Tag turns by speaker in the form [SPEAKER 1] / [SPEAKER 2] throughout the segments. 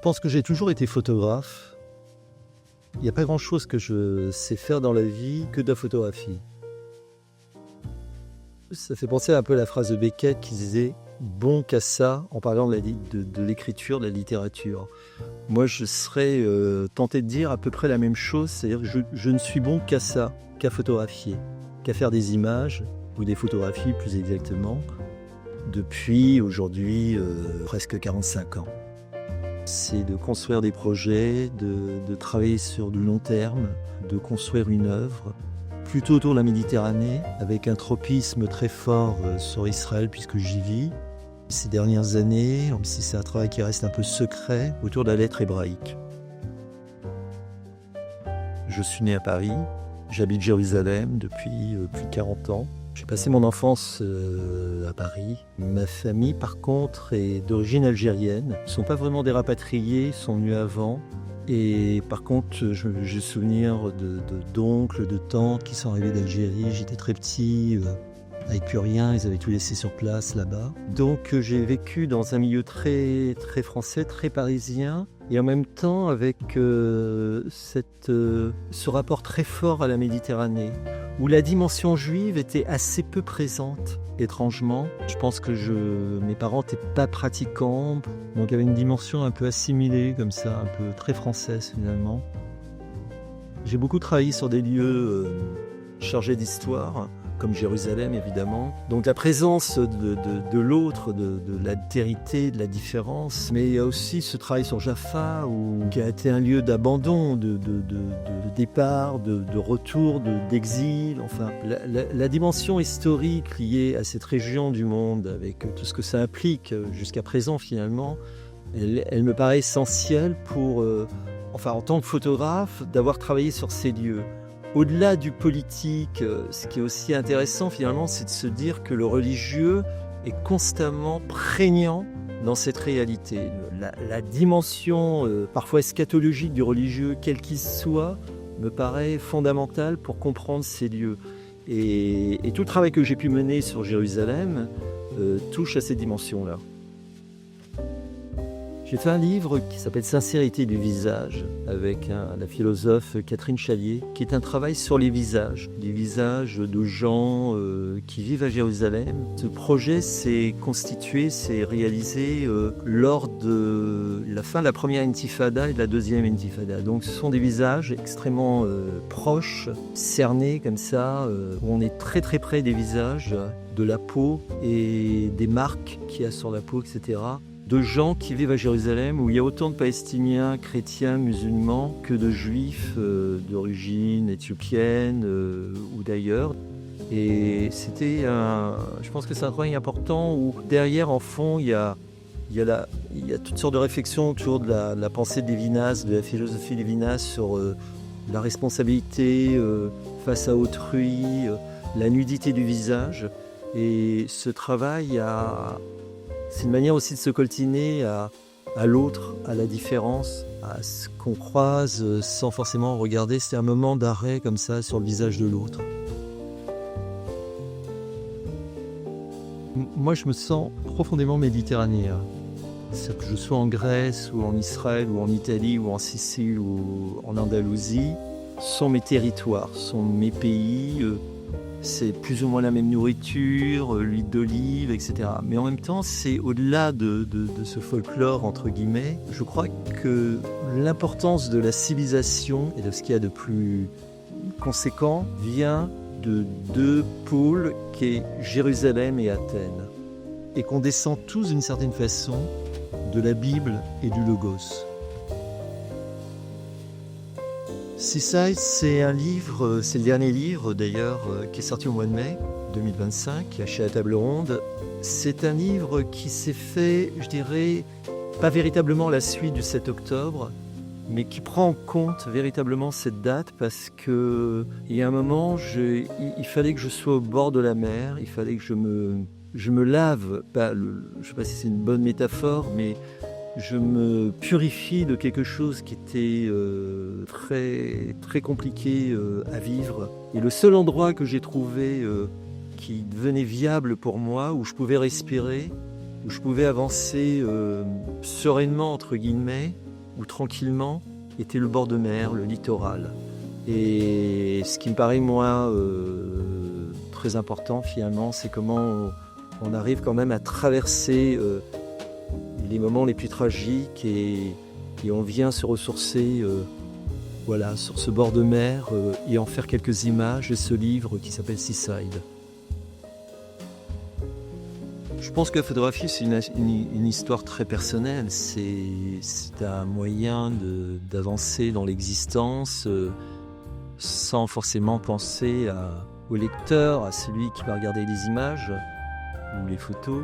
[SPEAKER 1] pense que j'ai toujours été photographe. Il n'y a pas grand-chose que je sais faire dans la vie que de la photographie. Ça fait penser un peu à la phrase de Beckett qui disait « bon qu'à ça » en parlant de l'écriture, de la littérature. Moi, je serais tenté de dire à peu près la même chose, c'est-à-dire que je ne suis bon qu'à ça, qu'à photographier, qu'à faire des images, ou des photographies plus exactement, depuis aujourd'hui presque 45 ans. C'est de construire des projets, de travailler sur du long terme, de construire une œuvre, plutôt autour de la Méditerranée, avec un tropisme très fort sur Israël puisque j'y vis. Ces dernières années, même si c'est un travail qui reste un peu secret, autour de la lettre hébraïque. Je suis né à Paris, j'habite Jérusalem depuis plus de 40 ans. J'ai passé mon enfance à Paris. Ma famille, par contre, est d'origine algérienne. Ils ne sont pas vraiment des rapatriés, ils sont venus avant. Et par contre, j'ai souvenir d'oncles, de tantes qui sont arrivés d'Algérie. J'étais très petit, avec plus rien, ils avaient tout laissé sur place là-bas. Donc j'ai vécu dans un milieu très, très français, très parisien. Et en même temps avec ce rapport très fort à la Méditerranée, où la dimension juive était assez peu présente, étrangement. Je pense que mes parents n'étaient pas pratiquants, donc il y avait une dimension un peu assimilée, comme ça, un peu très française finalement. J'ai beaucoup travaillé sur des lieux chargés d'histoire, comme Jérusalem évidemment. Donc la présence de l'autre, de l'altérité, de la différence. Mais il y a aussi ce travail sur Jaffa, qui a été un lieu d'abandon, de départ, de retour, d'exil. Enfin, la dimension historique liée à cette région du monde, avec tout ce que ça implique jusqu'à présent finalement, elle me paraît essentielle pour, en tant que photographe, d'avoir travaillé sur ces lieux. Au-delà du politique, ce qui est aussi intéressant finalement, c'est de se dire que le religieux est constamment prégnant dans cette réalité. La dimension parfois eschatologique du religieux, quel qu'il soit, me paraît fondamentale pour comprendre ces lieux. Et tout le travail que j'ai pu mener sur Jérusalem touche à ces dimensions-là. J'ai fait un livre qui s'appelle « Sincérité du visage » avec la philosophe Catherine Chalier, qui est un travail sur les visages de gens qui vivent à Jérusalem. Ce projet s'est réalisé lors de la fin de la première intifada et de la deuxième intifada. Donc ce sont des visages extrêmement proches, cernés comme ça, où on est très très près des visages, de la peau et des marques qu'il y a sur la peau, etc. De gens qui vivent à Jérusalem, où il y a autant de Palestiniens, chrétiens, musulmans, que de juifs d'origine éthiopienne ou d'ailleurs. Et je pense que c'est un travail important où derrière, en fond, il y a toutes sortes de réflexions autour de la pensée de Lévinas, de la philosophie de Lévinas sur la responsabilité face à autrui, la nudité du visage. Et ce travail c'est une manière aussi de se coltiner à l'autre, à la différence, à ce qu'on croise sans forcément regarder. C'est un moment d'arrêt comme ça sur le visage de l'autre. Moi, je me sens profondément méditerranéen. C'est-à-dire que je sois en Grèce ou en Israël ou en Italie ou en Sicile ou en Andalousie, sont mes territoires, sont mes pays. C'est plus ou moins la même nourriture, l'huile d'olive, etc. Mais en même temps, c'est au-delà de ce folklore, entre guillemets. Je crois que l'importance de la civilisation et de ce qu'il y a de plus conséquent vient de deux pôles qui est Jérusalem et Athènes. Et qu'on descend tous d'une certaine façon de la Bible et du Logos. Seaside, c'est un livre, c'est le dernier livre d'ailleurs, qui est sorti au mois de mai 2025 chez La Table Ronde. C'est un livre qui s'est fait, je dirais, pas véritablement la suite du 7 octobre, mais qui prend en compte véritablement cette date parce qu'il y a un moment, il fallait que je sois au bord de la mer, il fallait que je me lave, je ne sais pas si c'est une bonne métaphore, mais je me purifie de quelque chose qui était très, très compliqué à vivre. Et le seul endroit que j'ai trouvé qui devenait viable pour moi, où je pouvais respirer, où je pouvais avancer sereinement, entre guillemets, où tranquillement était le bord de mer, le littoral. Et ce qui me paraît, moi, très important finalement, c'est comment on arrive quand même à traverser les moments les plus tragiques et on vient se ressourcer voilà, sur ce bord de mer et en faire quelques images de ce livre qui s'appelle Seaside. Je pense que la photographie, c'est une histoire très personnelle. C'est un moyen d'avancer dans l'existence sans forcément penser au lecteur, à celui qui va regarder les images ou les photos.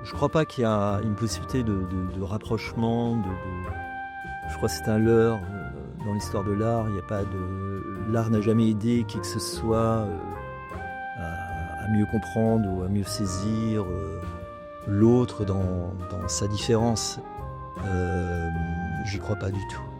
[SPEAKER 1] Je ne crois pas qu'il y a une possibilité de rapprochement. Je crois que c'est un leurre dans l'histoire de l'art. Il n'y a pas l'art n'a jamais aidé qui que ce soit à mieux comprendre ou à mieux saisir l'autre dans sa différence. J'y crois pas du tout.